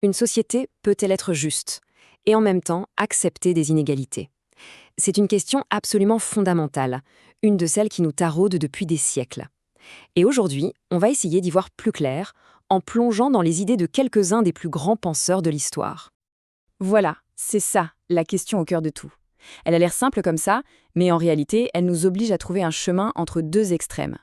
Une société peut-elle être juste et en même temps accepter des inégalités? C'est une question absolument fondamentale, une de celles qui nous taraudent depuis des siècles. Et aujourd'hui, on va essayer d'y voir plus clair en plongeant dans les idées de quelques-uns des plus grands penseurs de l'histoire. Voilà, c'est ça, la question au cœur de tout. Elle a l'air simple comme ça, mais en réalité, elle nous oblige à trouver un chemin entre deux extrêmes.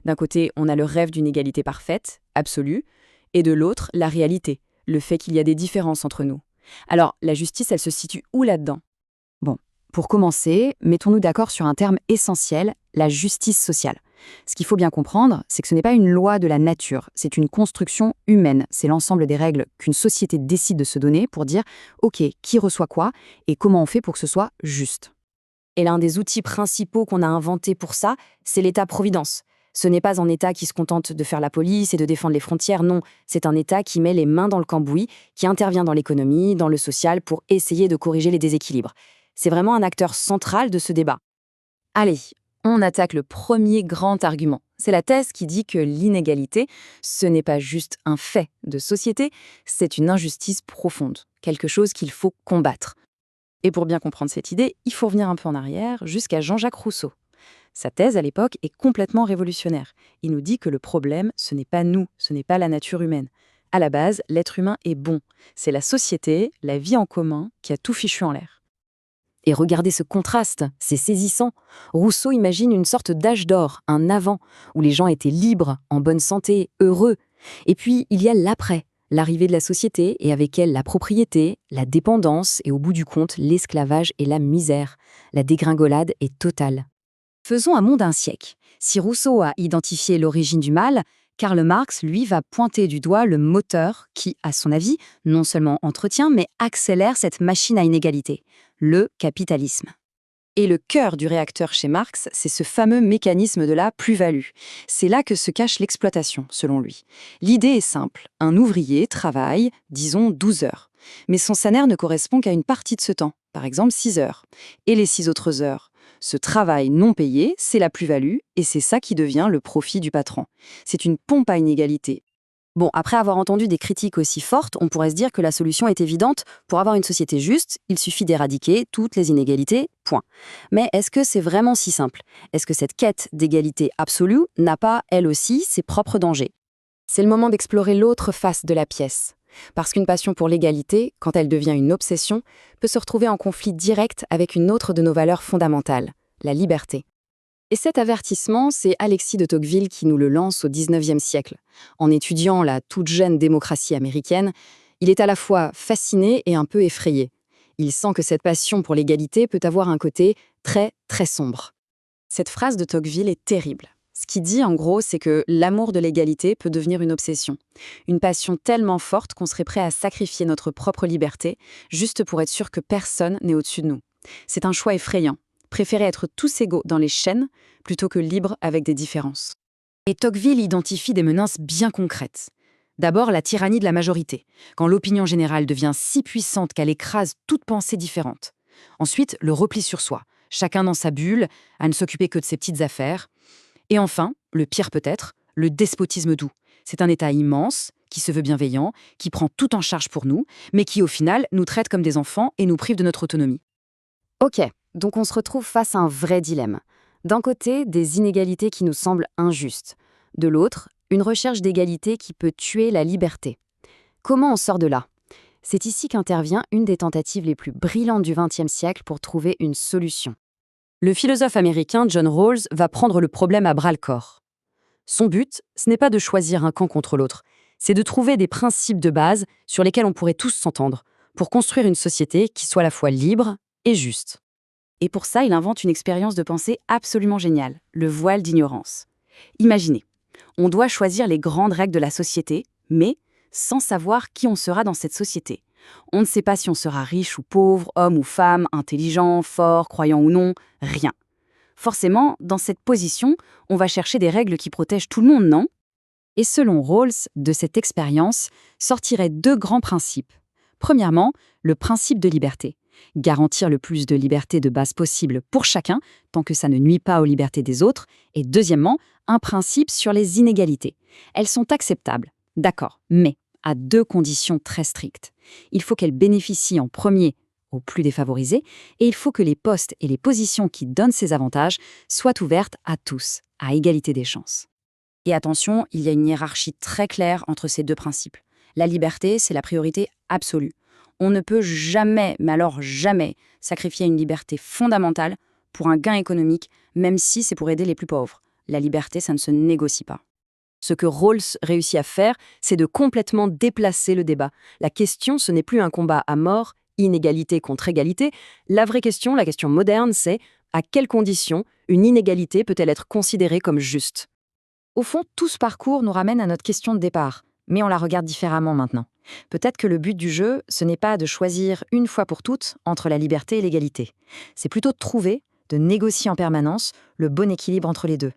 D'un côté, on a le rêve d'une égalité parfaite, absolue, et de l'autre, la réalité, le fait qu'il y a des différences entre nous. Alors, la justice, elle se situe où là-dedans? Bon, pour commencer, mettons-nous d'accord sur un terme essentiel, la justice sociale. Ce qu'il faut bien comprendre, c'est que ce n'est pas une loi de la nature, c'est une construction humaine. C'est l'ensemble des règles qu'une société décide de se donner pour dire OK, qui reçoit quoi et comment on fait pour que ce soit juste. Et l'un des outils principaux qu'on a inventé pour ça, c'est l'État-providence. Ce n'est pas un État qui se contente de faire la police et de défendre les frontières, non. C'est un État qui met les mains dans le cambouis, qui intervient dans l'économie, dans le social, pour essayer de corriger les déséquilibres. C'est vraiment un acteur central de ce débat. Allez, on attaque le premier grand argument. C'est la thèse qui dit que l'inégalité, ce n'est pas juste un fait de société, c'est une injustice profonde, quelque chose qu'il faut combattre. Et pour bien comprendre cette idée, il faut revenir un peu en arrière, jusqu'à Jean-Jacques Rousseau. Sa thèse, à l'époque, est complètement révolutionnaire. Il nous dit que le problème, ce n'est pas nous, ce n'est pas la nature humaine. À la base, l'être humain est bon. C'est la société, la vie en commun, qui a tout fichu en l'air. Et regardez ce contraste, c'est saisissant. Rousseau imagine une sorte d'âge d'or, un avant, où les gens étaient libres, en bonne santé, heureux. Et puis, il y a l'après, l'arrivée de la société et avec elle la propriété, la dépendance et au bout du compte, l'esclavage et la misère. La dégringolade est totale. Faisons un monde d'un siècle. Si Rousseau a identifié l'origine du mal, Karl Marx, lui, va pointer du doigt le moteur qui, à son avis, non seulement entretient, mais accélère cette machine à inégalité, le capitalisme. Et le cœur du réacteur chez Marx, c'est ce fameux mécanisme de la plus-value. C'est là que se cache l'exploitation, selon lui. L'idée est simple, un ouvrier travaille, disons, 12 heures. Mais son salaire ne correspond qu'à une partie de ce temps, par exemple 6 heures. Et les 6 autres heures? Ce travail non payé, c'est la plus-value, et c'est ça qui devient le profit du patron. C'est une pompe à inégalité. Bon, après avoir entendu des critiques aussi fortes, on pourrait se dire que la solution est évidente. Pour avoir une société juste, il suffit d'éradiquer toutes les inégalités, point. Mais est-ce que c'est vraiment si simple? Est-ce que cette quête d'égalité absolue n'a pas, elle aussi, ses propres dangers? C'est le moment d'explorer l'autre face de la pièce. Parce qu'une passion pour l'égalité, quand elle devient une obsession, peut se retrouver en conflit direct avec une autre de nos valeurs fondamentales, la liberté. Et cet avertissement, c'est Alexis de Tocqueville qui nous le lance au XIXe siècle. En étudiant la toute jeune démocratie américaine, il est à la fois fasciné et un peu effrayé. Il sent que cette passion pour l'égalité peut avoir un côté très, très sombre. Cette phrase de Tocqueville est terrible. Ce qu'il dit, en gros, c'est que l'amour de l'égalité peut devenir une obsession. Une passion tellement forte qu'on serait prêt à sacrifier notre propre liberté, juste pour être sûr que personne n'est au-dessus de nous. C'est un choix effrayant. Préférer être tous égaux dans les chaînes plutôt que libres avec des différences. Et Tocqueville identifie des menaces bien concrètes. D'abord, la tyrannie de la majorité, quand l'opinion générale devient si puissante qu'elle écrase toute pensée différente. Ensuite, le repli sur soi, chacun dans sa bulle, à ne s'occuper que de ses petites affaires. Et enfin, le pire peut-être, le despotisme doux. C'est un État immense, qui se veut bienveillant, qui prend tout en charge pour nous, mais qui au final nous traite comme des enfants et nous prive de notre autonomie. Ok. Donc on se retrouve face à un vrai dilemme. D'un côté, des inégalités qui nous semblent injustes. De l'autre, une recherche d'égalité qui peut tuer la liberté. Comment on sort de là? C'est ici qu'intervient une des tentatives les plus brillantes du XXe siècle pour trouver une solution. Le philosophe américain John Rawls va prendre le problème à bras-le-corps. Son but, ce n'est pas de choisir un camp contre l'autre, c'est de trouver des principes de base sur lesquels on pourrait tous s'entendre, pour construire une société qui soit à la fois libre et juste. Et pour ça, il invente une expérience de pensée absolument géniale, le voile d'ignorance. Imaginez, on doit choisir les grandes règles de la société, mais sans savoir qui on sera dans cette société. On ne sait pas si on sera riche ou pauvre, homme ou femme, intelligent, fort, croyant ou non, rien. Forcément, dans cette position, on va chercher des règles qui protègent tout le monde, non? Et selon Rawls, de cette expérience, sortiraient deux grands principes. Premièrement, le principe de liberté. Garantir le plus de liberté de base possible pour chacun, tant que ça ne nuit pas aux libertés des autres. Et deuxièmement, un principe sur les inégalités. Elles sont acceptables, d'accord, mais à 2 conditions très strictes. Il faut qu'elle bénéficie en premier aux plus défavorisés, et il faut que les postes et les positions qui donnent ces avantages soient ouvertes à tous, à égalité des chances. Et attention, il y a une hiérarchie très claire entre ces deux principes. La liberté, c'est la priorité absolue. On ne peut jamais, mais alors jamais, sacrifier une liberté fondamentale pour un gain économique, même si c'est pour aider les plus pauvres. La liberté, ça ne se négocie pas. Ce que Rawls réussit à faire, c'est de complètement déplacer le débat. La question, ce n'est plus un combat à mort, inégalité contre égalité. La vraie question, la question moderne, c'est à quelles conditions une inégalité peut-elle être considérée comme juste ? Au fond, tout ce parcours nous ramène à notre question de départ, mais on la regarde différemment maintenant. Peut-être que le but du jeu, ce n'est pas de choisir une fois pour toutes entre la liberté et l'égalité. C'est plutôt de trouver, de négocier en permanence, le bon équilibre entre les deux.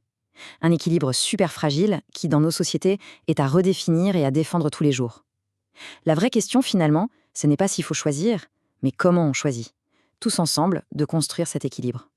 Un équilibre super fragile qui, dans nos sociétés, est à redéfinir et à défendre tous les jours. La vraie question, finalement, ce n'est pas s'il faut choisir, mais comment on choisit. Tous ensemble, de construire cet équilibre.